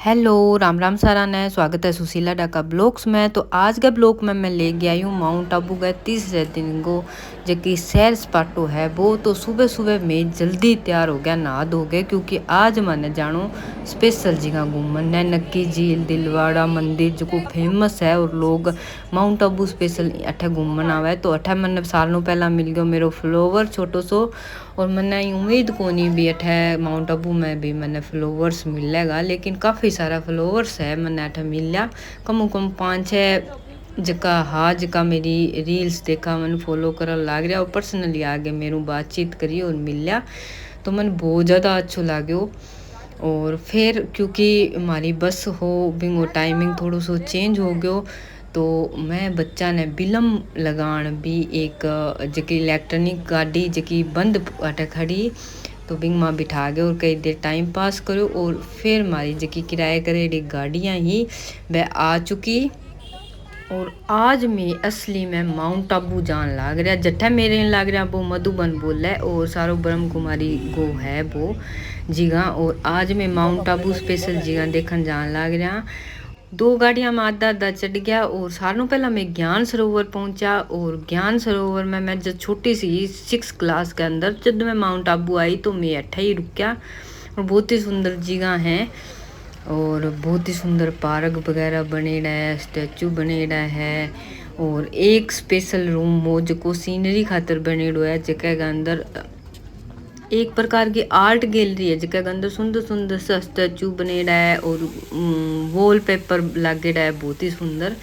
Hello, Ram Ram सारा ने स्वागत है सुशीला डाका ब्लॉग्स में। तो आज के ब्लॉग में मैं ले गया हूँ माउंट आबू गए तीसरे दिन को जो कि सैर सपाटो है वो। तो सुबह सुबह मैं जल्दी तैयार हो गया, नहा धो गए, क्योंकि आज मैंने जानो स्पेशल जगह घूमन है। नक्की झील, दिलवाड़ा मंदिर जो को फेमस है और लोग माउंट आबू स्पेशल अठे घूमन आवे। तो अठे मैंने सालों पहला मिल गयो मेरो फ्लोवर छोटो सो, और मैंने उम्मीद को नहीं भी अठे माउंट आबू में भी मैंने फ्लोवर्स मिलेगा, लेकिन काफ़ी सारा फ्लोवर्स है मैंने अठे मिला। कम से कम 5-6 जका हाँ जका मेरी रील्स देखा मैंने फॉलो कर लाग रहा और पर्सनली आगे मेरू बातचीत करी और मिला, तो मैंने बहुत ज़्यादा अच्छो लागो। और फिर क्योंकि हमारी बस हो बिंगो टाइमिंग थोड़ो सो चेंज हो गयो, तो मैं बच्चा ने बिलम लगान भी एक जकी इलेक्ट्रॉनिक गाड़ी जकी बंद अटे खड़ी, तो बिंग माँ बिठा गए और कई देर टाइम पास करो। और फिर हमारी जकी किराए करेड़ी गाड़ियाँ ही वह आ चुकी। और आज मैं असली में माउंट आबू जान लाग रहा, जट्ठा मेरे लाग रहा वो मधुबन बोल है और सारो ब्रह्म कुमारी गो है वो जगह। और आज मैं माउंट आबू स्पेशल जगह देखने जान लाग रहा। 2 गाड़ियां में आधा आधा चढ़ गया और सालों पहला मैं ज्ञान सरोवर पहुंचा। और ज्ञान सरोवर में मैं जब छोटी सी 6 क्लास के अंदर जब मैं माउंट आबू आई तो मैं अट्ठा ही रुका। और बहुत ही सुंदर जगह है और बहुत ही सुंदर पार्क वगैरह बनेड़ा है, स्टैचू बनेड़ा है। और एक स्पेशल रूम हो जो सीनरी खातर बनेड़ो है, जगह के अंदर एक प्रकार की आर्ट गैलरी है जगह के अंदर सुंदर सुंदर सा स्टैचू बनेड़ा है और वॉल पेपर लागेड़ा है बहुत ही सुंदर।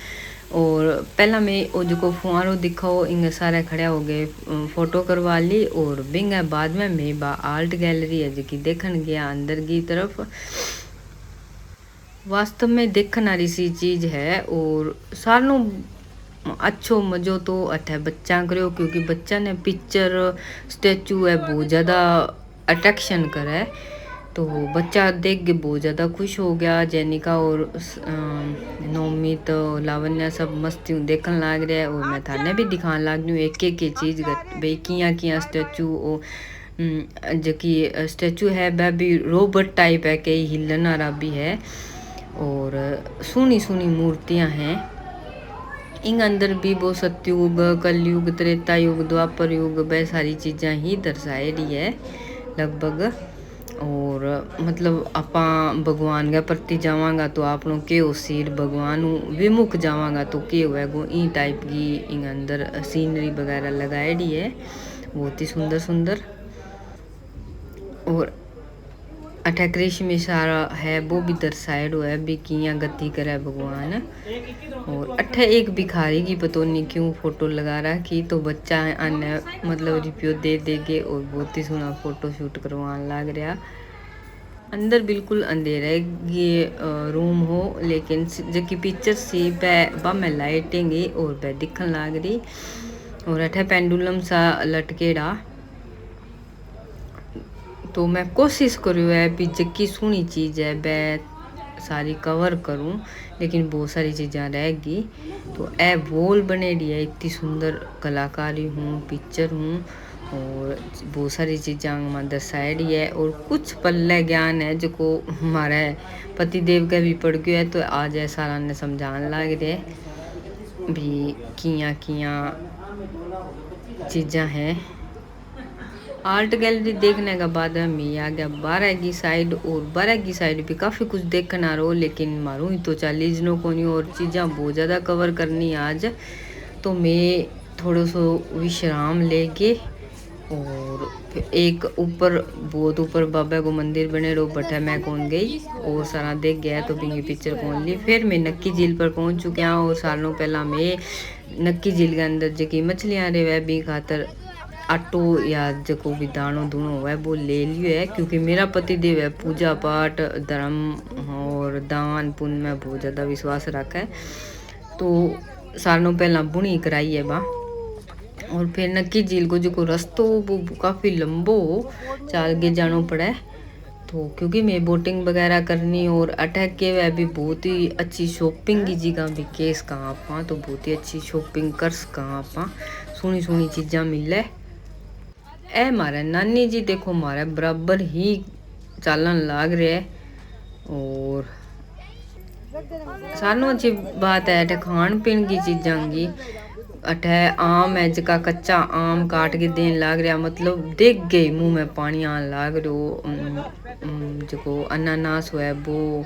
और पहला मैं वो जो फुहारो दिखाओ इंगे सारे खड़े हो गए, फोटो करवा ली। और बिंग बाद में मैं बा आर्ट गैलरी है जो देखन गया अंदर की तरफ। वास्तव में देखने वाली सी चीज़ है और सारों अच्छो मज़ो तो अठे बच्चा करो, क्योंकि बच्चा ने पिक्चर स्टैचू है बहुत ज़्यादा अट्रैक्शन करे। तो बच्चा देख के बहुत ज़्यादा खुश हो गया। जेनिका और नौमित लावण्या सब मस्ती देखने लाग रहे हैं। और मैं थाने भी दिखाने लाग रही हूँ एक एक चीज़ भाई किया किया स्टैचू। और जबकि स्टैचू है वह भी रोबोट टाइप है, कई हिलन वाला भी है और सुनी सुनी मूर्तियाँ हैं। इन अंदर भी वो सत्युग, कलयुग, त्रेता युग, द्वापर युग वह सारी चीज़ां ही दर्शाएड़ी है लगभग। और मतलब आपा भगवान के प्रति जावांगा तो आप लोग के सीर भगवान विमुख जावांगा तो के होएगो, ई टाइप की इन अंदर सीनरी वगैरह लगाएड़ी है बहुत ही सुंदर सुंदर। और अठे कृष्ण सारा है वो भी दर्शाएड़ो है भी किया गति करे भगवान। और अठे एक भिखारी की पतो नहीं क्यों फोटो लगा रखी, तो बच्चा अन्य मतलब रिप्यो दे देगे और बहुत ही सोना फोटो शूट करवाने लग रहा। अंदर बिल्कुल अंधेरा ये रूम हो, लेकिन जबकि पिक्चर सी बा में लाइटिंग और वह दिखन लग रही। और अठे पेंडुलम सा लटकेड़ा, तो मैं कोशिश करूँ है भी जक्की सुनी चीज़ है वह सारी कवर करूँ, लेकिन बहुत सारी चीज़ें रहेगी। तो ए वॉल बनेड़ी है इतनी सुंदर कलाकारी हूँ पिक्चर हूँ और बहुत सारी चीज़ें में दर्शाएड़ी है। और कुछ पल्ले ज्ञान है जो को हमारा पति देव का भी पढ़ गया है, तो आज सारा ने समझाने लग रहे भी किया किया चीज़ें हैं। आर्ट गैलरी देखने के बाद मैं आ गया 12 की साइड। और 12 की साइड भी काफ़ी कुछ देखना रहो, लेकिन मारूँ ही तो 40 नो को नहीं और चीज़ें बहुत ज़्यादा कवर करनी आज। तो मैं थोड़ा सो विश्राम लेके और एक ऊपर बहुत ऊपर बाबा को मंदिर बने रो बटा मैं कौन गई और सारा देख गया तो बिंगी पिक्चर कौन ली। फिर मैं नक्की झील पर पहुंच चुके हैं और सालों पहला मैं नक्की झील के अंदर जकी मछलियाँ रे वह भी खातर आटो या जो भी दानो दूनो हुआ है वो ले लियो है, क्योंकि मेरा पति देव है पूजा पाठ धर्म और दान पुण्य में बहुत ज़्यादा विश्वास रखा है। तो सालों पहला बुनी कराई है बा। और फिर नक्की झील को जो रास्तो वो काफ़ी लंबो चाल के जाना पड़ा। तो क्योंकि मैं बोटिंग वगैरह करनी और अटैक के वह भी बहुत ही अच्छी शॉपिंग की जगह भी केस कहाँ पा, तो बहुत ही अच्छी शॉपिंग कर कहाँ पा सोनी सोनी चीज़ा मिले। ए मारे नानी जी देखो मारे बराबर ही चालन लाग रहे है। और सानू अच्छी बात है अठे खान पीन की चीज़ां की। अठे आम है जका कच्चा आम काट के देन लाग रहा, मतलब देख गई मुंह में पानी आन लाग रहो। जो अनानास है वो,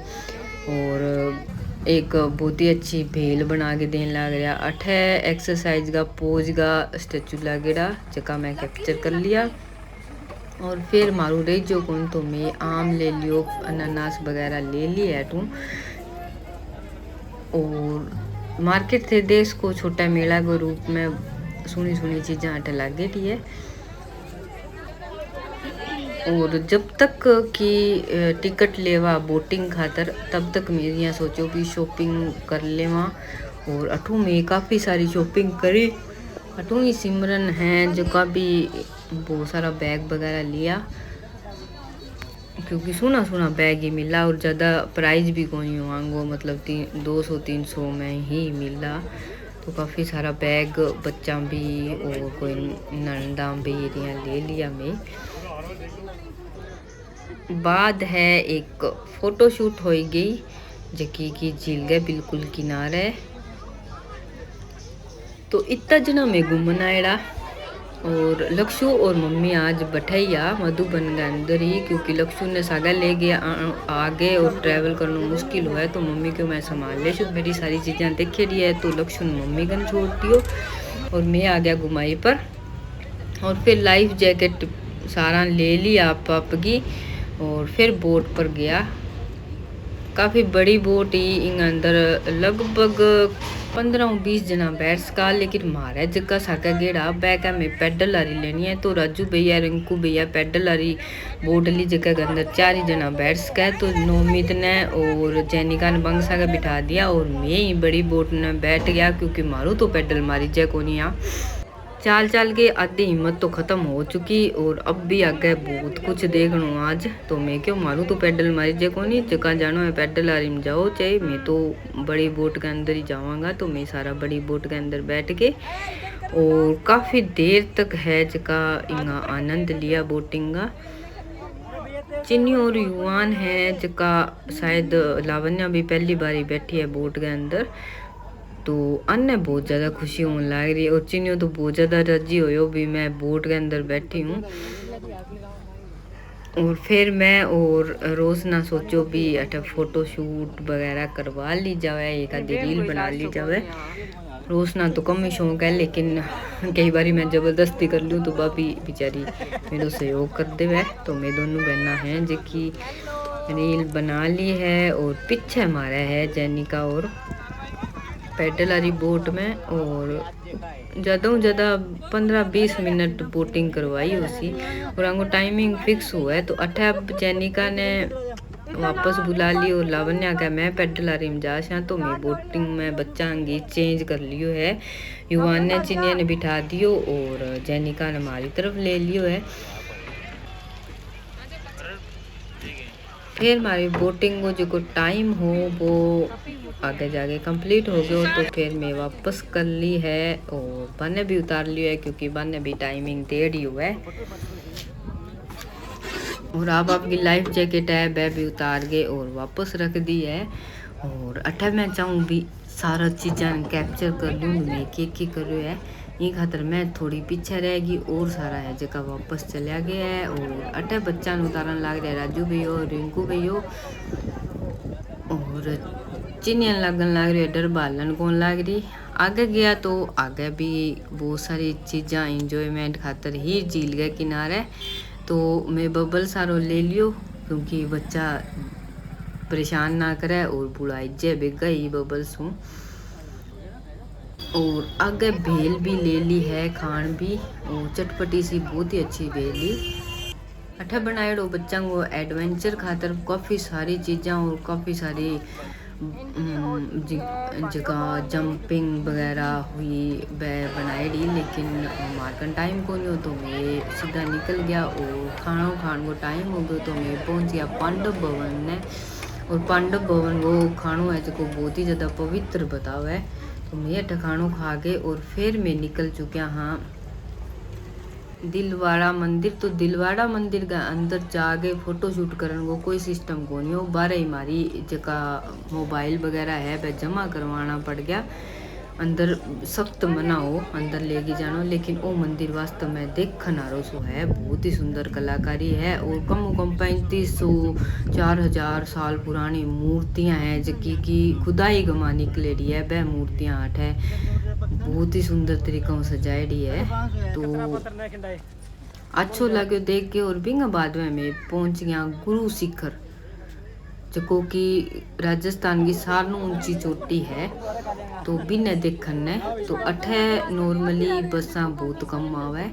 और एक बहुत ही अच्छी भेल बना के देन लाग रहा। अठे एक्सरसाइज का पोज का स्टेचू लागेड़ा जका मैं कैप्चर कर लिया। और फिर मारू रही जो कौन तो मैं आम ले लियो, अनानास वगैरह ले लिया है तू। और मार्केट थे देश को छोटा मेला के रूप में सुनी सुनी चीज़ें अटे लागे थी है। और जब तक कि टिकट लेवा बोटिंग खातर तब तक मेरी यहाँ सोचो कि शॉपिंग कर लेवा। और अठू में काफ़ी सारी शॉपिंग करी। अठू ही सिमरन है जो का भी बहुत सारा बैग वगैरह लिया, क्योंकि सोना सोना बैग ही मिला और ज़्यादा प्राइस भी कोई मांगो, मतलब 200-300 में ही मिला। तो काफ़ी सारा बैग बच्चा भी और कोई नंदा भी ले लिया मैं। बाद है एक फ़ोटो शूट हो गई जकी की झील के बिल्कुल किनारे। तो इतना जना में घूमना आएड़ा। और लक्षु और मम्मी आज बैठैया मधुबन के अंदर ही, क्योंकि लक्षु ने सागा ले गया आगे और ट्रैवल करना मुश्किल हुआ है। तो मम्मी को मैं संभाल ले, मेरी सारी चीज़ें देखे रही है। तो लक्षु ने मम्मी कन छोड़ दियो और मैं आ गया घुमाई पर। और फिर लाइफ जैकेट सारा ले लिया आप की, और फिर बोट पर गया। काफ़ी बड़ी बोट ही इन अंदर लगभग 15-20 जना बैठ सका। लेकिन मारे जगह साका गेड़ा बैग में पैडल आरी लेनी है। तो राजू भैया रिंकू भैया पैडल आरी बोट ली जगह के अंदर 4 ही जना बैठ सका। तो नोमित ने और जैनिका ने बंग साका बिठा दिया और मैं ही बड़ी बोट ने बैठ गया, क्योंकि मारू तो पैडल मारी जय को नहीं। यहाँ चाल चाल के आधी हिम्मत तो ख़त्म हो चुकी और अब भी आगे बहुत कुछ देखना आज। तो मैं क्यों मारूँ तो पैडल मारी जे को नहीं, जगह जानो है पैडल आरी में जाओ चाहे। मैं तो बड़ी बोट के अंदर ही जाऊँगा। तो मैं सारा बड़ी बोट के अंदर बैठ के और काफ़ी देर तक है जगह इंगा आनंद लिया बोटिंग का। चिन्नी और युवान है जगह शायद लावण्या भी पहली बारी बैठी है बोट के अंदर। तो अन्य बहुत ज़्यादा खुशी होने लग रही है और चिन्नी तो बहुत ज़्यादा राजी हो भी मैं बोट के अंदर बैठी हूँ। और फिर मैं और रोशना सोचो भी अठे फ़ोटो शूट वगैरह करवा ली जाए, एक आधी रील बना ली जाए। रोशना तो कम ही शौक है, लेकिन कई बार मैं ज़बरदस्ती कर लूँ तो भाभी बेचारी मेरे सहयोग कर दे वह। तो मैं दोनों बहना हैं जिसकी रील बना ली है। और पीछे हमारा है जैनिका और पैडल आरी बोट में। और ज़्यादा 15-20 मिनट बोटिंग करवाई उसी, और हमको टाइमिंग फिक्स हुआ है। तो अठे अब जैनिका ने वापस बुला ली और लावण्या का मैं पैडल आरी में जा शा। तो मैं बोटिंग में बच्चा अंगी चेंज कर लियो है। युवान ने चिनिया ने बिठा दियो और जैनिका ने हमारी तरफ ले लियो है। फिर हमारी बोटिंग को जो टाइम हो वो आगे जाके कंप्लीट हो गया। तो फिर मैं वापस कर ली है और बने भी उतार लियो है, क्योंकि बने भी टाइमिंग डेढ़ ही हुआ है। और अब आपकी लाइफ जैकेट है वह भी उतार के और वापस रख दी है। और अठे मैं चाहूँ भी सारा चीज़ें कैप्चर कर लूँ मैं के करो है। ये खातर मैं थोड़ी पीछे रहेगी और सारा है जगह वापस चलिया गया है। और अठे बच्चा उतारन लग रहा है राजू भैया और रिंकू भैया। और चिनियन लगन लग रही है, डर बालन कौन लग रही। आगे गया तो आगे भी बहुत सारी चीज़ें इंजॉयमेंट खातर ही झील के किनारे। तो मैं बबल सारो ले लियो, क्योंकि बच्चा परेशान ना करे और बुढ़ाई जे बेगा ही बबल्स हूँ। और आगे भेल भी ले ली है खान भी, और चटपटी सी बहुत ही अच्छी भेल ली। अठे बनाएड़ो बच्चा को एडवेंचर खातर काफ़ी सारी चीज़ें और काफ़ी सारी जगह जंपिंग वगैरह हुई वह बनाएड़ी। लेकिन मारकन टाइम को नहीं हो तो मैं सीधा निकल गया और खान को टाइम हो गया। तो मैं पहुंच गया पांडव भवन ने। और पांडव भवन वो खानों है जो बहुत ही ज़्यादा पवित्र बताओ है। तो मैं खानों खा के और फिर मैं निकल चुका हाँ दिलवाड़ा मंदिर। तो दिलवाड़ा मंदिर के अंदर जाके फ़ोटो शूट करने को कोई सिस्टम को नहीं हो, बारह ही मारी जका मोबाइल वगैरह है वह जमा करवाना पड़ गया। अंदर सख्त मना हो अंदर लेके जानो, लेकिन वो मंदिर वास्तव में देखने आरो सो है, बहुत ही सुंदर कलाकारी है। और कम 3500-4000 साल पुरानी मूर्तियां हैं जबकि की खुदाई गमा निकलेड़ी है। वह मूर्तियां हट है बहुत ही सुंदर तरीका से सजाएड़ी है। तो अच्छो लगे देख के। और बिंग बाद में मैं पहुंच गया गुरु शिखर, जो कि राजस्थान की सारनू ऊंची चोटी है। तो बिना देखने तो अठे नॉर्मली बसा बहुत कम आवे,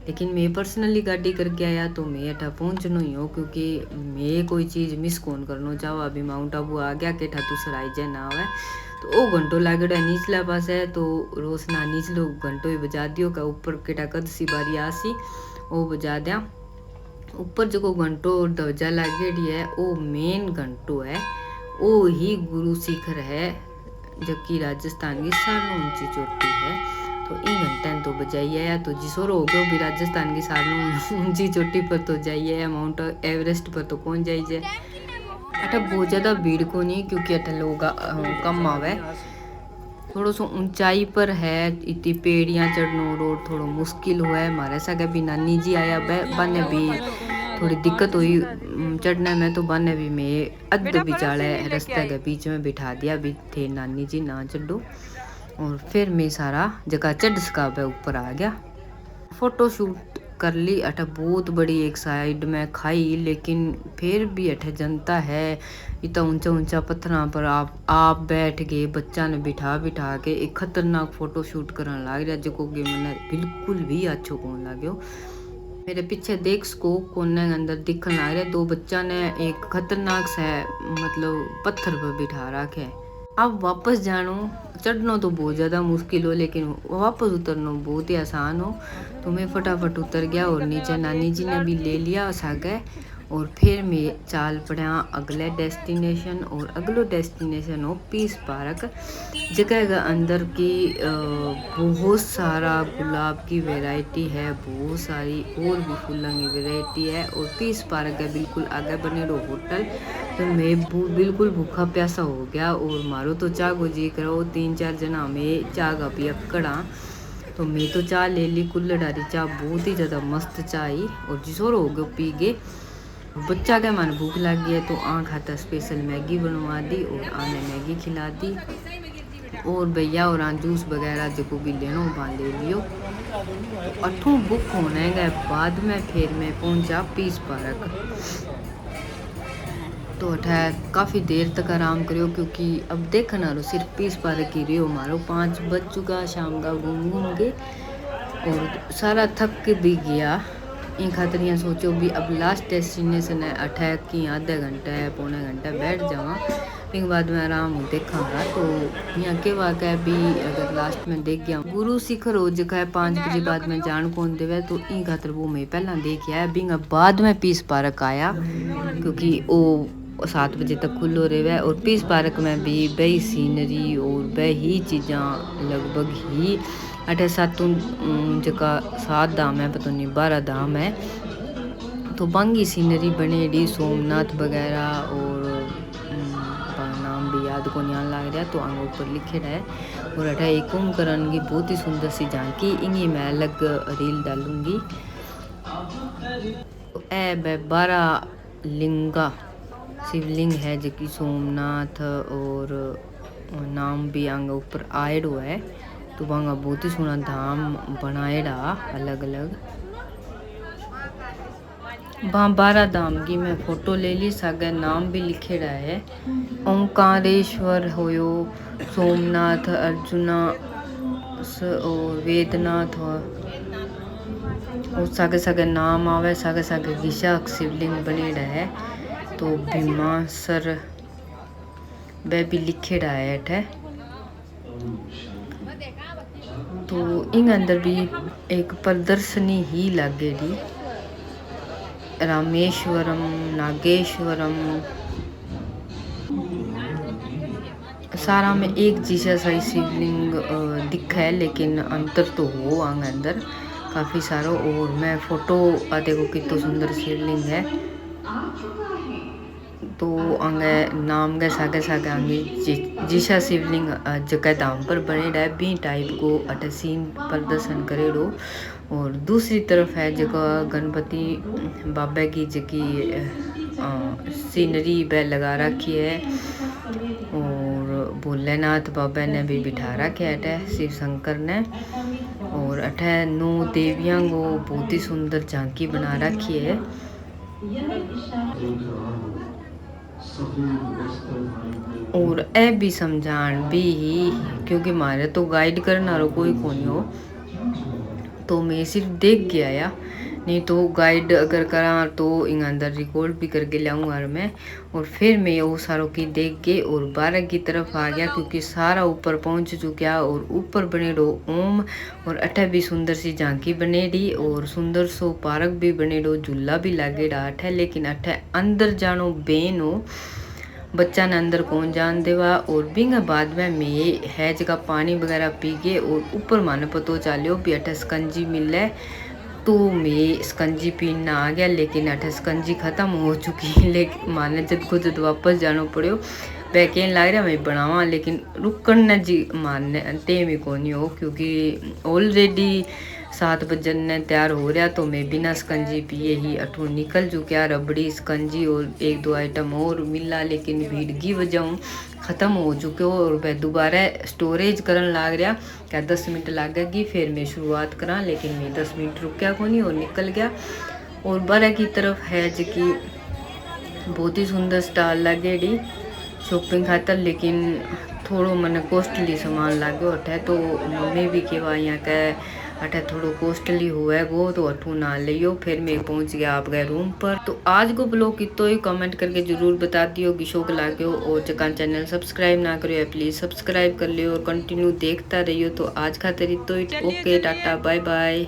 लेकिन मैं पर्सनली गाड़ी करके आया तो मैं अठा पहुंचना ही हो, क्योंकि मैं कोई चीज़ मिस कौन करना चाहूँ। अभी माउंट आबू आ गया के ठा दूसरा आई जाए ना आवे तो वो घंटो लागेड़ा निचला पास है। तो रोशना निचलो घंटो ही बजा दियो का ऊपर केटा कद सी बारी आसी वो बजा दिया। ऊपर जो घंटो ध्वजा लागेड़ी है वो मेन घंटो है, वो ही गुरु शिखर है जबकि राजस्थान की सारनू ऊंची चोटी है। तो इन घंटे तो बजाइए या तो जिसोर हो गयो भी राजस्थान की सारनू ऊंची चोटी पर तो जाइए, माउंट एवरेस्ट पर तो कौन जाइए। अठा बहुत ज़्यादा भीड़ को नहीं, क्योंकि अठा लोग कम आवे। थोड़ा सो ऊंचाई पर है, इतनी पेड़ियाँ चढ़नो रोड थोड़ा मुश्किल हुआ है। हमारे सगे भी नानी जी आया बने भी थोड़ी दिक्कत हुई चढ़ने में, तो बने भी मैं अद्ध बिचाले रास्ते के बीच में बिठा दिया भी थे नानी जी ना चढ़ो। और फिर मैं सारा जगह चढ़ सका ऊपर आ गया, फोटो शूट कर ली। अठ बहुत बड़ी एक साइड में खाई, लेकिन फिर भी अठ जनता है इतना ऊंचा ऊंचा पत्थर पर आप बैठ गए, बच्चा ने बिठा के एक खतरनाक फोटो शूट करने लग रहा, जो कि मैंने बिल्कुल भी अच्छो कौन लाग्यो। मेरे पीछे देख सको कोने के अंदर दिखने लग रहा दो बच्चा ने एक खतरनाक से मतलब पत्थर पर बिठा रखे। अब वापस जानो चढ़ना तो बहुत ज़्यादा मुश्किल हो, लेकिन वापस उतरना बहुत ही आसान हो। तो मैं फटाफट उतर गया और नीचे नानी जी ने भी ले लिया सागे। और फिर मैं चाल पड़ा अगले डेस्टिनेशन, और अगलो डेस्टिनेशन हो पीस पार्क, जगह के अंदर की बहुत सारा गुलाब की वैरायटी है, बहुत सारी और भी फूलों की वैरायटी है। और पीस पार्क के बिल्कुल आगे बने रो होटल। तो मैं बिल्कुल भूखा प्यासा हो गया और मारो तो चाह को जी करो 3-4 जना में चाह का भी अक्कड़ा। तो मैं तो चाह ले ली कुल्लड़ चाह, बहुत ही ज़्यादा मस्त चाह आई। और जिसोर हो गयो पी गए। बच्चा के मन भूख लग गई है तो आँख खाता स्पेशल मैगी बनवा दी और आने मैगी खिला दी। और भैया और जूस वगैरह जो भी लेना वहाँ ले लियो। तो अठों बुक होने के बाद में फिर मैं पहुँचा पीस पार्क। तो अठा काफ़ी देर तक आराम करियो, क्योंकि अब देखना रो सिर्फ पीस पार्क ही रही मारो 5 बज चुका शाम का घूम के, और सारा थक भी गया। इन खातर यहाँ सोचो भी अब लास्ट डेस्टिनेशन है अठा की आधे घंटा है पौने घंटा बैठ जावा, फिर बाद में आराम देखागा। तो यहाँ के वाक़ भी अगर लास्ट में देख गया गुरु शिखर हो जगह है 5 बजे बाद में जान कौन देवे, तो इन खातर वो मैं पहला देख आया बिंग बाद में पीस पार्क आया, क्योंकि वो 7 बजे तक खुलो रहे। और पीस पार्क में भी बही सीनरी और बही चीज़ा लगभग ही 8-7 जगह 7 धाम है, पता नहीं 12 धाम है। तो बांगी सीनरी बनेड़ी सोमनाथ वगैरह, और नाम भी याद को नहीं लग रहा तो आगे ऊपर लिखे है। और अठा एक कुंभकर्ण की बहुत ही सुंदर सी झांकी, इन्हीं मैं अलग रील डालूंगी। तो ए 12 लिंगा शिवलिंग है जो कि सोमनाथ, और नाम भी आगे ऊपर आएडो है। तो वहाँ बहुत ही सोना धाम बनाएड़ा अलग अलग। वहाँ 12 धाम की मैं फ़ोटो ले ली, सागे नाम भी लिखेड़ा है। ओंकारेश्वर होयो, सोमनाथ, अर्जुना और वेदनाथ और सागे सागे नाम आवे, सागे सागे विशाख शिवलिंग बनेड़ा है। तो भीमासर वह भी लिखेड़ा है अठे। तो इन अंदर भी एक प्रदर्शनी ही लागेड़ी, रामेश्वरम, नागेश्वरम, सारा में एक जैसा सही शिवलिंग दिखा है, लेकिन अंतर तो हो आंग अंदर। काफ़ी सारो। और मैं फोटो देखो कितो सुंदर शिवलिंग है। तो अंगे नाम गए सागे सागे आंगी जिशा शिवलिंग जगह धाम पर बने है बी टाइप को अटे सीन प्रदर्शन करेड़ो। और दूसरी तरफ है जगह गणपति बाबा की जकी सीनरी पे लगा रखी है। और भोलेनाथ बाबा ने भी बिठा रखे है शिव शंकर ने। और अठे 9 देवियां को बहुत ही सुंदर झांकी बना रखी है। और ए भी समझान भी ही क्योंकि मारे तो गाइड करना रो कोई कोनी हो, तो मैं सिर्फ देख के आया। नहीं तो गाइड अगर करा तो इन अंदर रिकॉर्ड भी करके लाऊंगा मैं। और फिर मैं वो सारों की देख के और 12 की तरफ आ गया क्योंकि सारा ऊपर पहुंच चुका। और ऊपर बनेडो ओम। और अठे भी सुंदर सी झांकी बनेडी और सुंदर सो पार्क भी बनेडो, झूला भी लागेड़ा अठे। लेकिन अठे अंदर जानो बेन हो, बच्चा ने अंदर कौन जान देवा। और बिंग बाद में मैं है जगह पानी वगैरह पी के और ऊपर माने पतो चलो भी अठे स्कंजी मिले। तो मैं स्कंजी पीना आ गया, लेकिन अठे स्कंजी खत्म हो चुकी। लेकिन माने जद को जद वापस जाना पड़ो। वह कहने लग रहा मैं बनावा, लेकिन रुकन जी मानने टेम ही कोनी हो क्योंकि ऑलरेडी 7 बजे ने तैयार हो रहा। तो मैं बिना स्कंजी पिए ही अठू निकल चुका। रबड़ी स्कंजी और 1-2 आइटम और मिला, लेकिन भीड़ की वजह ख़त्म हो चुके हो। और वह दोबारा स्टोरेज करन लाग रहा। क्या 10 मिनट लगेगी फिर मैं शुरुआत करा, लेकिन मैं 10 मिनट रुकया को नहीं और निकल गया। और 12 की तरफ है जबकि बहुत ही सुंदर स्टॉल लगेड़ी शॉपिंग खातर, लेकिन थोड़ो मैंने कॉस्टली सामान लागो अठे। तो मम्मी भी कहवा यहाँ के अठे थोड़ो कॉस्टली हुए गो, तो अठू ना लियो। फिर मैं पहुंच गया आपके रूम पर। तो आज को ब्लॉग कितो ही कमेंट करके जरूर बता दियो कि शौक लाग्यो। और जका चैनल सब्सक्राइब ना करियो प्लीज सब्सक्राइब कर लियो और कंटिन्यू देखता रहियो। तो आज खातिर तो ओके टाटा बाय बाय।